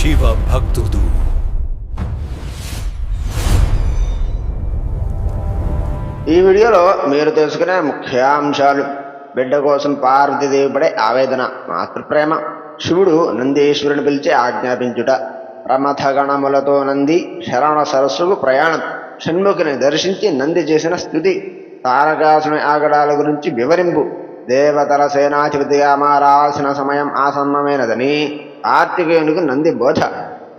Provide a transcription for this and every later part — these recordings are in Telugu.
శివ భక్తుడు. ఈ వీడియోలో మీరు తెలుసుకునే ముఖ్యాంశాలు: బిడ్డ కోసం పార్వతీదేవి పడే ఆవేదన, మాతృప్రేమ, శివుడు నందీశ్వరుని పిలిచి ఆజ్ఞాపించుట, ప్రమథగణములతో నంది శరవణ సరస్సుకు ప్రయాణం, షణ్ముఖిని దర్శించి నంది చేసిన స్థుతి, తారకాసుని ఆగడాల గురించి వివరింపు, దేవతల సేనాధిపతిగా మారాల్సిన సమయం ఆసన్నమైనదని కార్తికేయునికి నంది బోధ,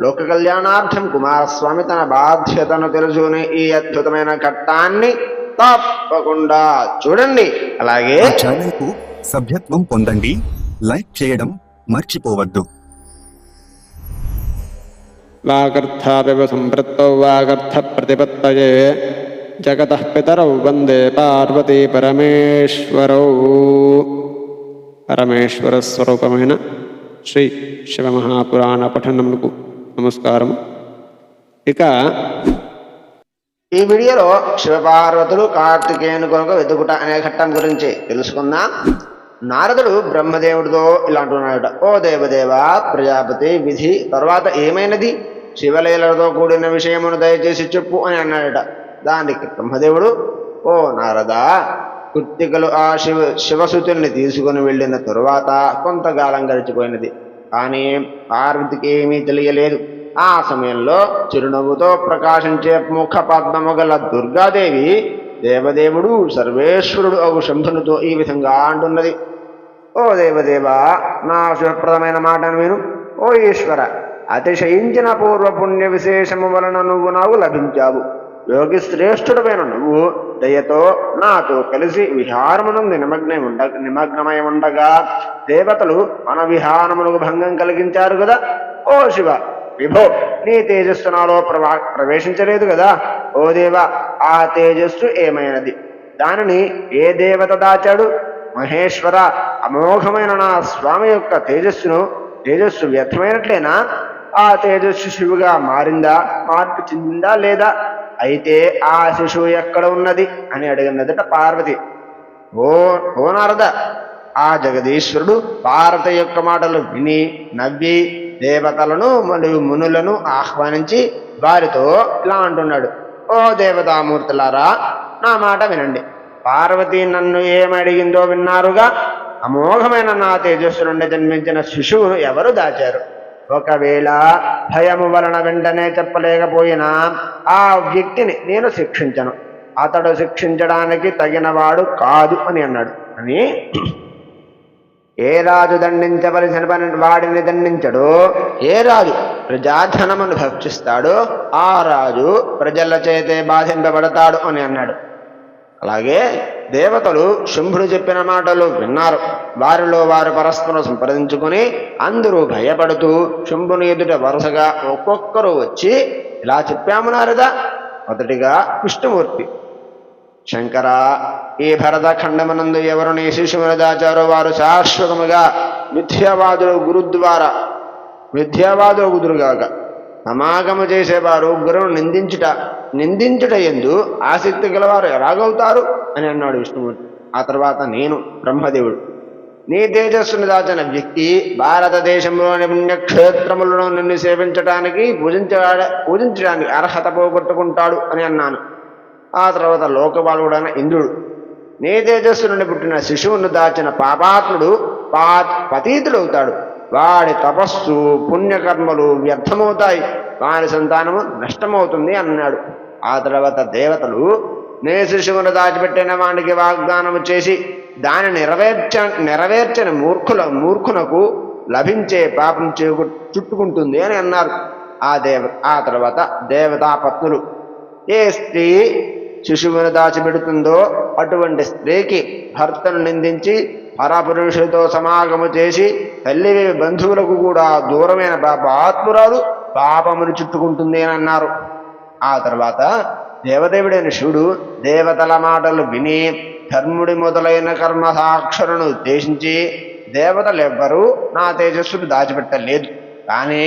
లోక కళ్యాణార్థం కుమారస్వామి తన బాధ్యతను తెలుసుకుని ఈ అద్భుతమైన ఘట్టాన్ని తప్పకుండా చూడండి. అలాగే ఛానల్ కు సభ్యత్వం పొందండి, లైక్ చేయడం మర్చిపోవద్దు. వాగర్థావివ సంపృక్తౌ వాగర్థ ప్రతిపత్తయే జగతః పితరౌ వందే పార్వతీ పరమేశ్వరౌ. పరమేశ్వర స్వరూపమైన శ్రీ శివమహాపురాణ పఠనములకు నమస్కారం. ఇక ఈ వీడియోలో శివపార్వతులు కార్తికేయుని కొరకు వెతుకుట అనే ఘట్టం గురించి తెలుసుకుందాం. నారదుడు బ్రహ్మదేవుడితో ఇలా అంటున్నాడు: ఓ దేవదేవ, ప్రజాపతి విధి తర్వాత ఏమైనది? శివలీలతో కూడిన విషయమును దయచేసి చెప్పు అని అన్నాడట. దానికి బ్రహ్మదేవుడు: ఓ నారద, కృత్తికలు ఆ శివసుతుల్ని తీసుకుని వెళ్ళిన తరువాత కొంతకాలం గడిచిపోయినది. కానీ పార్వతికి ఏమీ తెలియలేదు. ఆ సమయంలో చిరునవ్వుతో ప్రకాశించే ముఖ పద్మము గల దుర్గాదేవి దేవదేవుడు సర్వేశ్వరుడు అగు శంభునితో ఈ విధంగా అంటున్నది: ఓ దేవదేవ, నా శుభప్రదమైన మాటను విను. ఓ ఈశ్వర, అతిశయించిన పూర్వపుణ్య విశేషము వలన నువ్వు నాకు లభించావు. యోగి శ్రేష్ఠుడమైన నువ్వు దయతో నాతో కలిసి విహారమునందు నిమగ్నమై ఉండగా దేవతలు మన విహారమునకు భంగం కలిగించారు కదా. ఓ శివ విభో, నీ తేజస్సు నాలో ప్రవేశించలేదు కదా. ఓ దేవ, ఆ తేజస్సు ఏమైనది? దానిని ఏ దేవత దాచాడు? మహేశ్వర, అమోఘమైన నా స్వామి యొక్క తేజస్సు వ్యర్థమైనట్లేనా? ఆ తేజస్సు శివుగా మారిందా, మార్పు చెందిందా లేదా? అయితే ఆ శిశువు ఎక్కడ ఉన్నది అని అడిగినదట పార్వతి. ఓ నారద, ఆ జగదీశ్వరుడు పార్వతి యొక్క మాటలు విని నవ్వి దేవతలను మరియు మునులను ఆహ్వానించి వారితో ఇలా అంటున్నాడు: ఓ దేవతామూర్తులారా, నా మాట వినండి. పార్వతి నన్ను ఏమడిగిందో విన్నారుగా. అమోఘమైన నా తేజస్సు నుండి జన్మించిన శిశువును ఎవరు దాచారు? ఒకవేళ భయము వలన వెంటనే చెప్పలేకపోయినా ఆ వ్యక్తిని నేను శిక్షించను. అతడు శిక్షించడానికి తగినవాడు కాదు అని అన్నాడు. అని ఏ రాజు దండించవలసిన వాడిని దండించడో, ఏ రాజు ప్రజాధనమును భక్షిస్తాడో ఆ రాజు ప్రజల చేతే బాధింపబడతాడు అని అన్నాడు. అలాగే దేవతలు శంభుడు చెప్పిన మాటలు విన్నారు. వారిలో వారు పరస్పరం సంప్రదించుకుని అందరూ భయపడుతూ శంభుని ఎదుట వరుసగా ఒక్కొక్కరు వచ్చి ఇలా చెప్పాము నారద. మొదటిగా విష్ణుమూర్తి: శంకర, ఈ భరత ఖండమనందు ఎవరు నీ శిశువును దాచారో వారు శాశ్వతముగా మిథ్యావాదులు గురుగాక. సమాగము చేసేవారు గురువును నిందించుట ఎందు ఆసక్తి గలవారు ఎలాగవుతారు అని అన్నాడు విష్ణుమూర్తి. ఆ తర్వాత నేను బ్రహ్మదేవుడు: నీ తేజస్సును దాచిన వ్యక్తి భారతదేశంలోని పుణ్యక్షేత్రములను నిన్ను సేవించడానికి పూజించడానికి అర్హత పోగొట్టుకుంటాడు అని అన్నాను. ఆ తర్వాత లోకపాలుడైన ఇంద్రుడు: నీ తేజస్సు నుండి పుట్టిన శిశువును దాచిన పాపాత్ముడు పతీతుడవుతాడు. వాడి తపస్సు పుణ్యకర్మలు వ్యర్థమవుతాయి, వారి సంతానము నష్టమవుతుంది అన్నాడు. ఆ తర్వాత దేవతలు నే శిశువును దాచిపెట్టిన వాడికి వాగ్దానము చేసి దాని నెరవేర్చని మూర్ఖునకు లభించే పాపం చుట్టుకుంటుంది అని అన్నారు. ఆ తర్వాత దేవతా పత్నులు: ఏ స్త్రీ శిశువును దాచిపెడుతుందో అటువంటి స్త్రీకి భర్తను నిందించి పరపురుషులతో సమాగము చేసి తల్లి బంధువులకు కూడా దూరమైన పాపాత్మురాలు పాపమును చుట్టుకుంటుంది అని అన్నారు. ఆ తర్వాత దేవదేవుడైన శివుడు దేవతల మాటలు విని ధర్ముడి మొదలైన కర్మ సాక్షరులను ఉద్దేశించి, దేవతలెవ్వరూ నా తేజస్సును దాచిపెట్టలేదు, కానీ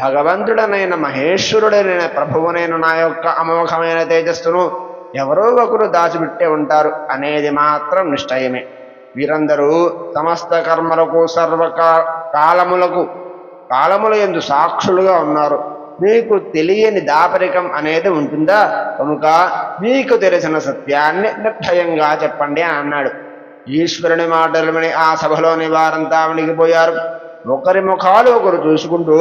భగవంతుడనైన మహేశ్వరుడైన ప్రభువునైన నా యొక్క అమోఘమైన తేజస్సును ఎవరో ఒకరు దాచిపెట్టే ఉంటారు అనేది మాత్రం నిశ్చయమే. వీరందరూ సమస్త కర్మలకు సర్వకాలములకు కాలముల యందు సాక్షులుగా ఉన్నారు. మీకు తెలియని దాపరికం అనేది ఉంటుందా? కనుక మీకు తెలిసిన సత్యాన్ని నిర్భయంగా చెప్పండి అని అన్నాడు. ఈశ్వరుని మాటలు విని ఆ సభలోని వారంతా వణికిపోయారు. ఒకరి ముఖాలు ఒకరు చూసుకుంటూ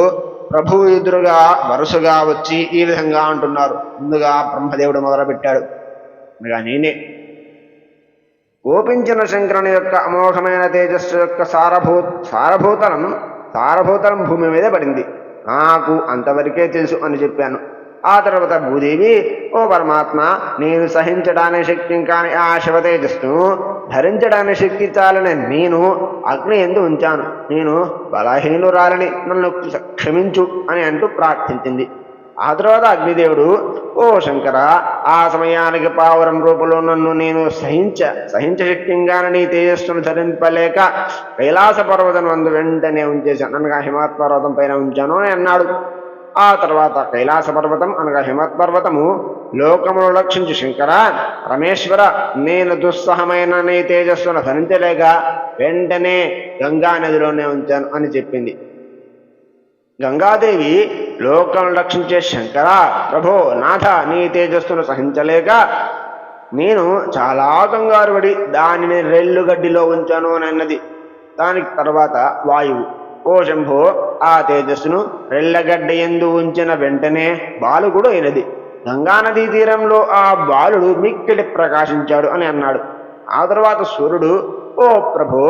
ప్రభువు ఎదురుగా వరుసగా వచ్చి ఈ విధంగా అంటున్నారు. ముందుగా బ్రహ్మదేవుడు మొదలుపెట్టాడు. అనగా నేనే కోపించిన శంకరుని యొక్క అమోఘమైన తేజస్సు యొక్క సారభూతలం భూమి మీద పడింది. నాకు అంతవరకే తెలుసు అని చెప్పాను. ఆ తర్వాత భూదేవి, ఓ పరమాత్మ, నేను సహించడానికి శక్తి కాని ఆ శివ తేజస్సును ధరించడానికి శక్తి చాలని నేను అగ్ని ఎందు ఉంచాను. నేను బలహీనురాలని, నన్ను క్షమించు అని అంటూ ప్రార్థించింది. ఆ తర్వాత అగ్నిదేవుడు, ఓ శంకర, ఆ సమయానికి పావురం రూపంలో నన్ను నేను సహించ శక్తిగానే నీ తేజస్సును ధరింపలేక కైలాస పర్వతం నందు వెంటనే ఉంచేశాను, అనగా హిమవత్ పర్వతం పైన ఉంచాను అని అన్నాడు. ఆ తర్వాత కైలాస పర్వతం అనగా హిమవత్ పర్వతము లోకమును రక్షించు శంకర, పరమేశ్వర, నేను దుస్సహమైన నీ తేజస్సును ధరించలేక వెంటనే గంగా నదిలోనే ఉంచాను అని చెప్పింది. గంగాదేవి, లోకం రక్షించే శంకర, ప్రభో నాథ, నీ తేజస్సును సహించలేక నేను చాలా కంగారు పడి దానిని రెల్లుగడ్డిలో ఉంచాను అని అన్నది. దానికి తర్వాత వాయువు, ఓ శంభో, ఆ తేజస్సును రెల్లగడ్డ ఎందు ఉంచిన వెంటనే బాలుగుడు అయినది. గంగానదీ తీరంలో ఆ బాలుడు మిక్కిలి ప్రకాశించాడు అని అన్నాడు. ఆ తర్వాత సూర్యుడు, ఓ ప్రభో,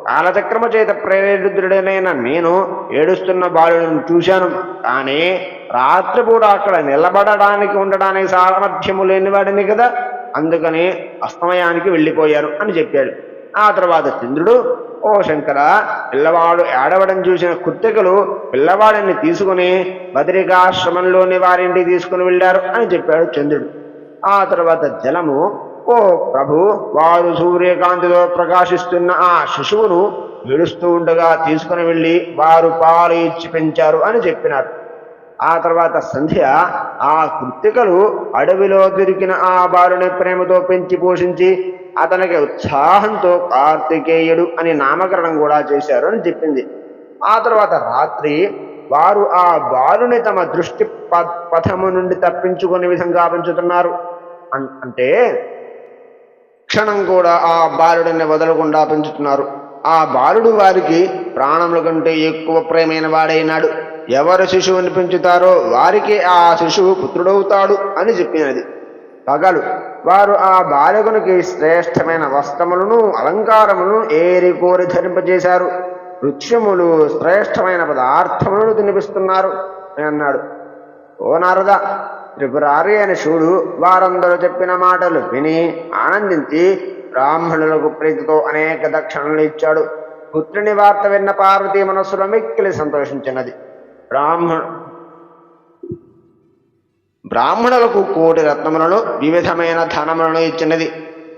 కాలచక్రము చేత ప్రేరితుడైన నేను ఏడుస్తున్న బాలులను చూశాను. కానీ రాత్రిపూట అక్కడ నిలబడడానికి ఉండడానికి సామర్థ్యము లేనివాడిని కదా, అందుకని అస్తమయానికి వెళ్ళిపోయాను అని చెప్పాడు. ఆ తర్వాత చంద్రుడు, ఓ శంకర, పిల్లవాడు ఏడవడం చూసిన కుర్తికలు పిల్లవాడిని తీసుకుని బదరికాశ్రమంలోని వారింటికి తీసుకుని వెళ్ళారు అని చెప్పాడు చంద్రుడు. ఆ తర్వాత జలము, ఓ ప్రభు, వారు సూర్యకాంతితో ప్రకాశిస్తున్న ఆ శిశువును ఏడుస్తూ ఉండగా తీసుకుని వెళ్ళి వారు పాలు ఇచ్చి పెంచారు అని చెప్పినారు. ఆ తర్వాత సంధ్య, ఆ కృత్తికలు అడవిలో దొరికిన ఆ బాలుని ప్రేమతో పెంచి పోషించి అతనికి ఉత్సాహంతో కార్తికేయుడు అని నామకరణం కూడా చేశారు అని చెప్పింది. ఆ తర్వాత రాత్రి వారు ఆ బాలుని తమ దృష్టి పథము నుండి తప్పించుకునే విధంగా పెంచుతున్నారు. అంటే క్షణం కూడా ఆ బాలుడిని వదలకుండా పెంచుతున్నారు. ఆ బాలుడు వారికి ప్రాణముల కంటే ఎక్కువ ప్రేమైన వాడైనాడు. ఎవరు శిశువుని పెంచుతారో వారికి ఆ శిశువు పుత్రుడవుతాడు అని చెప్పినది. పగలు వారు ఆ బాలకునికి శ్రేష్టమైన వస్త్రములను అలంకారములను ఏరి కోరి ధరింపజేశారు. వృక్షములు శ్రేష్టమైన పదార్థములను తినిపిస్తున్నారు అని అన్నాడు. ఓ నారద, త్రిపురారి అని శివుడు వారందరూ చెప్పిన మాటలు విని ఆనందించి బ్రాహ్మణులకు ప్రీతితో అనేక దక్షిణలు ఇచ్చాడు. పుత్రుని వార్త విన్న పార్వతీ మనస్సులో మిక్కిలి సంతోషించినది. బ్రాహ్మణులకు కోటి రత్నములను వివిధమైన ధనములను ఇచ్చినది.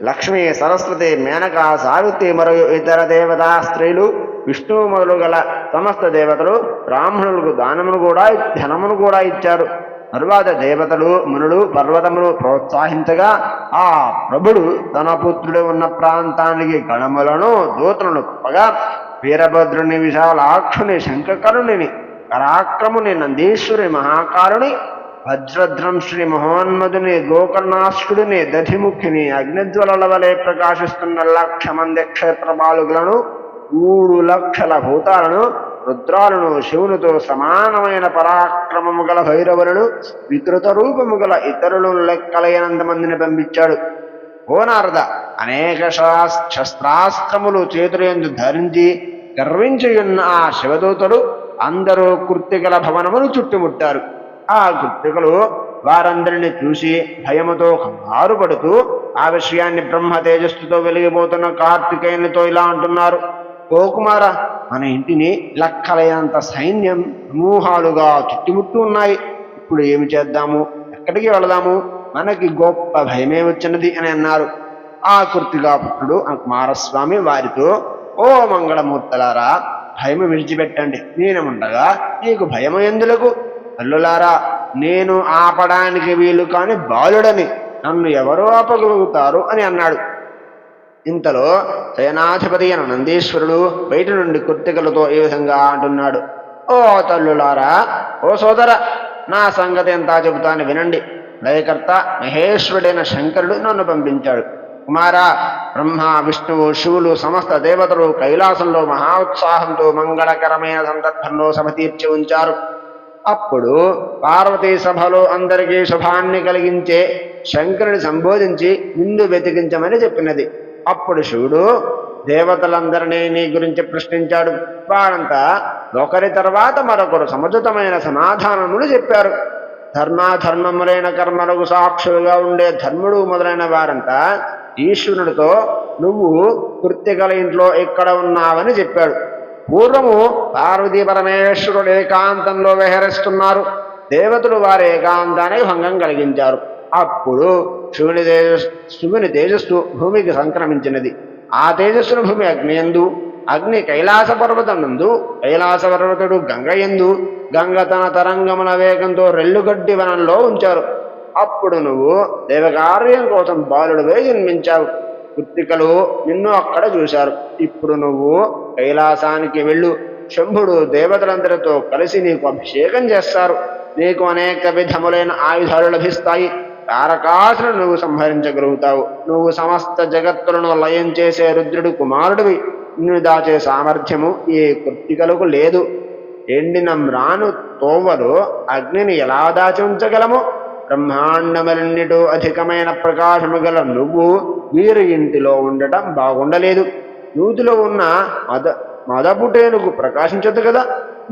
లక్ష్మి, సరస్వతి, మేనక, సావిత్రి మరియు ఇతర దేవతా స్త్రీలు, విష్ణువు మొదలు గల సమస్త దేవతలు బ్రాహ్మణులకు దానమును కూడా ధనమును కూడా ఇచ్చారు. తరువాత దేవతలు, మునులు పర్వతమును ప్రోత్సహించగా ఆ ప్రభుడు తన పుత్రుడు ఉన్న ప్రాంతానికి గణములను దూతలను పంపగా వీరభద్రుని, విశాలాక్షుని, శంఖకరుణిని, పరాక్రముని, నందీశ్వరి, మహాకారుని, వజ్రధ్రంశ్రీ, మహోన్మదుని, గోకర్ణాష్కుడిని, దధిముఖిని, అగ్నిజ్వలల వలె ప్రకాశిస్తున్న 1,00,000 మంది క్షేత్రపాలుగులను, 3 లక్షల భూతాలను, రుద్రాలను, శివునితో సమానమైన పరాక్రమము గల భైరవులను, వికృత రూపము గల ఇతరులను లెక్కలైనంత మందిని పంపించాడు. ఓ నారద, అనేక శస్త్రాస్త్రములు చేతులందు ధరించి గర్వించియున్న ఆ శివదూతలు అందరూ కృత్తికల భవనమును చుట్టుముట్టారు. ఆ కృత్తికలు వారందరిని చూసి భయముతో కంగారుపడుతూ ఆ విషయాన్ని బ్రహ్మ తేజస్సుతో వెలిగిపోతున్న కార్తికేయునితో ఇలా అంటున్నారు. ఓ కుమార, మన ఇంటిని లెక్కలైనంత సైన్యం సమూహాలుగా చుట్టుముట్టు ఉన్నాయి. ఇప్పుడు ఏమి చేద్దాము? ఎక్కడికి వెళదాము? మనకి గొప్ప భయమే వచ్చినది అని అన్నారు. ఆ కృత్తిగా పుత్రుడు కుమారస్వామి వారితో, ఓ మంగళమూర్తులారా, భయము విడిచిపెట్టండి, నేనుండగా నీకు భయము ఎందులకు? తల్లులారా, నేను ఆపడానికి వీలు కాని బాలుడని, నన్ను ఎవరు ఆపగలుగుతారు అని అన్నాడు. ఇంతలో సేనాధిపతి అయిన నందీశ్వరుడు బయట నుండి కృత్తికలతో ఈ విధంగా అంటున్నాడు. ఓ తల్లులారా, ఓ సోదర, నా సంగతి ఎంతా చెబుతాను వినండి. లయకర్త మహేశ్వరుడైన శంకరుడు నన్ను పంపించాడు. కుమారా, బ్రహ్మ, విష్ణువు, శివులు, సమస్త దేవతలు కైలాసంలో మహా ఉత్సాహంతో మంగళకరమైన సందర్భంలో సభ తీర్చి ఉంచారు. అప్పుడు పార్వతీ సభలో అందరికీ శుభాన్ని కలిగించే శంకరుని సంబోధించి నిన్ను వెతికించమని చెప్పినది. అప్పుడు శివుడు దేవతలందరినీ నీ గురించి ప్రశ్నించాడు. వారంతా ఒకరి తర్వాత మరొకరు సముచితమైన సమాధానములు చెప్పారు. ధర్మాధర్మములైన కర్మలకు సాక్షులుగా ఉండే ధర్ముడు మొదలైన వారంతా ఈశ్వరుడితో నువ్వు కృత్తికల ఇంట్లో ఎక్కడ ఉన్నావని చెప్పాడు. పూర్వము పార్వతీ పరమేశ్వరుడు ఏకాంతంలో విహరిస్తున్నారు. దేవతలు వారి ఏకాంతానికి భంగం కలిగించారు. అప్పుడు శివుని తేజస్సు భూమికి సంక్రమించినది. ఆ తేజస్సును భూమి అగ్నియందు, అగ్ని కైలాస పర్వతమునందు, కైలాస పర్వతుడు గంగయందు, గంగ తన తరంగముల వేగంతో రెల్లుగడ్డి వనంలో ఉంచారు. అప్పుడు నువ్వు దేవకార్యం కోసం బాలుడివే జన్మించావు. కృత్తికలు నిన్ను అక్కడ చూశారు. ఇప్పుడు నువ్వు కైలాసానికి వెళ్ళు. శంభుడు దేవతలందరితో కలిసి నీకు అభిషేకం చేస్తారు. నీకు అనేక విధములైన ఆయుధాలు లభిస్తాయి. తారకాసులను నువ్వు సంహరించగలుగుతావు. నువ్వు సమస్త జగత్తులను లయం చేసే రుద్రుడు కుమారుడివి. నిన్ను దాచే సామర్థ్యము ఈ కృత్తికలకు లేదు. ఎండిన మ్రాను తోవలో అగ్నిని ఎలా దాచి ఉంచగలము? బ్రహ్మాండములన్నిటూ అధికమైన ప్రకాశము గల నువ్వు వీరి ఇంటిలో ఉండటం బాగుండలేదు. నూతిలో ఉన్న మదపుటేనుకు ప్రకాశించదు కదా.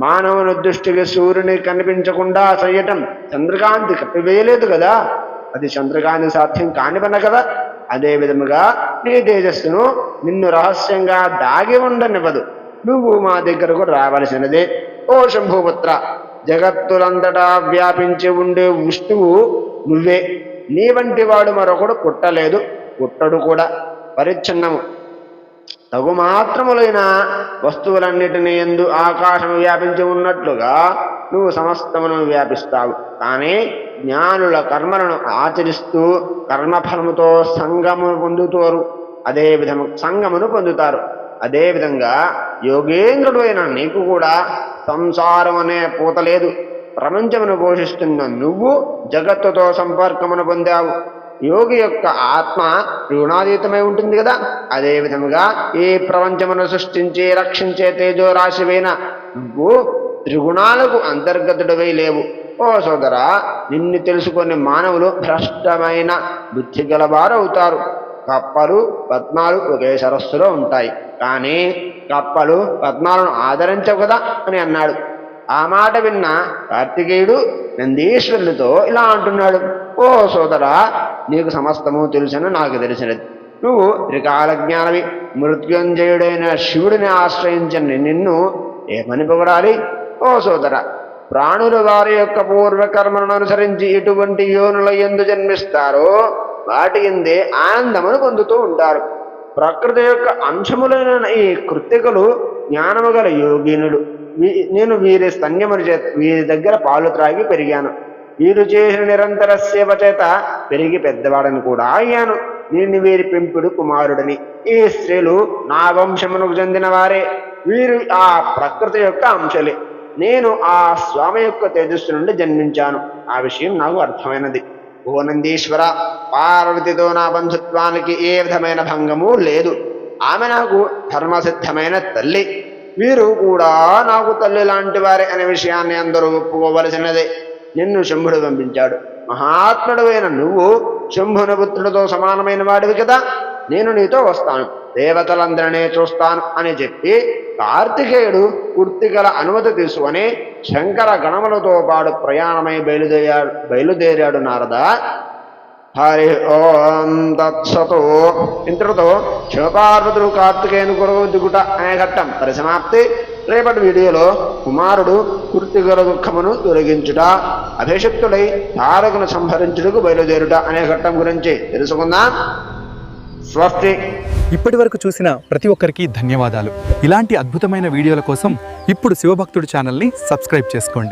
మానవుని దృష్టికి సూర్యుని కనిపించకుండా చేయటం చంద్రకాంతి కప్పివేయలేదు కదా. అది చంద్రకాంతి సాధ్యం కాని పని కదా. అదే విధముగా నీ తేజస్సును నిన్ను రహస్యంగా దాగి ఉండనివ్వదు. నువ్వు మా దగ్గరకు రావలసినదే. ఓ శంభుపుత్ర, జగత్తులంతటా వ్యాపించి ఉండే విష్ణువు నువ్వే. నీ వంటి వాడు మరొకడు పుట్టలేదు, పుట్టడు కూడా. పరిచ్ఛిన్నము తగు మాత్రములైన వస్తువులన్నిటినీ యందు ఆకాశము వ్యాపించి ఉన్నట్లుగా నువ్వు సమస్తమును వ్యాపిస్తావు. కానీ జ్ఞానుల కర్మలను ఆచరిస్తూ కర్మఫలముతో సంగమును పొందుతారు. అదేవిధంగా యోగేంద్రుడు అయిన నీకు కూడా సంసారం అనే పూత లేదు. ప్రపంచమును పోషిస్తున్న నువ్వు జగత్తుతో సంపర్కమును పొందావు. యోగి యొక్క ఆత్మ త్రిగుణాతీతమై ఉంటుంది కదా. అదే విధముగా ఈ ప్రపంచమును సృష్టించి రక్షించే తేజోరాశివైన నువ్వు త్రిగుణాలకు అంతర్గతుడివై లేవు. ఓ సోదరా, నిన్ను తెలుసుకొని మానవులు భ్రష్టమైన బుద్ధి గలవారు అవుతారు. కప్పలు పద్మాలు ఒకే సరస్సులో ఉంటాయి, కానీ కప్పలు పద్మాలను ఆదరించవు కదా అని అన్నాడు. ఆ మాట విన్న కార్తికేయుడు నందీశ్వరునితో ఇలా అంటున్నాడు. ఓ సోదరా, నీకు సమస్తము తెలుసని నాకు తెలిసినది. నువ్వు త్రికాల జ్ఞానవి. మృత్యుంజయుడైన శివుడిని ఆశ్రయించిన నిన్ను ఏమని పొగడాలి? ఓ సోదర, ప్రాణులు వారి యొక్క పూర్వకర్మలను అనుసరించి ఎటువంటి యోనుల యందు జన్మిస్తారో వాటి ఎందే ఆనందమును పొందుతూ ఉంటారు. ప్రకృతి యొక్క అంశములైన ఈ కృత్తికలు జ్ఞానము గల యోగినులు. నేను వీరి స్తన్యమును చేత వీరి దగ్గర పాలు త్రాగి పెరిగాను. వీరు చేసిన నిరంతర సేవ చేత పెరిగి పెద్దవాడని కూడా అయ్యాను. నేను వీరి పెంపుడు కుమారుడిని. ఈ స్త్రీలు నా వంశమునకు చెందిన వారే. వీరు ఆ ప్రకృతి యొక్క అంశలే. నేను ఆ స్వామి యొక్క తేజస్సు నుండి జన్మించాను. ఆ విషయం నాకు అర్థమైనది. ఓ నందీశ్వర, పార్వతితో నా బంధుత్వానికి ఏ విధమైన భంగము లేదు. ఆమె నాకు ధర్మసిద్ధమైన తల్లి. వీరు కూడా నాకు తల్లి లాంటి వారే అనే విషయాన్ని అందరూ ఒప్పుకోవలసినదే. నిన్ను శంభుడు పంపించాడు. మహాత్ముడు అయిన నువ్వు శంభుని పుత్రుడితో సమానమైన వాడివి కదా. నేను నీతో వస్తాను, దేవతలందరినీ చూస్తాను అని చెప్పి కార్తికేయుడు కృత్తికల అనుమతి తీసుకొని శంకర గణములతో పాటు ప్రయాణమై బయలుదేరాడు. నారద, హరి ఓం తత్సతో. ఇంతటితో శివపార్వతులు కార్తికేయుని కొరకు దిగుట అనే ఘట్టం పరిసమాప్తి. రేపటి వీడియోలో కుమారుడు కృత్తికల దుఃఖమును తొలగించుట, అభిషిక్తుడై తారకును సంహరించుటకు బయలుదేరుట అనే ఘట్టం గురించి తెలుసుకుందాం. స్వస్తి. ఇప్పటి వరకు చూసిన ప్రతి ఒక్కరికి ధన్యవాదాలు. ఇలాంటి అద్భుతమైన వీడియోల కోసం ఇప్పుడు శివభక్తుడు ఛానల్ని సబ్స్క్రైబ్ చేసుకోండి.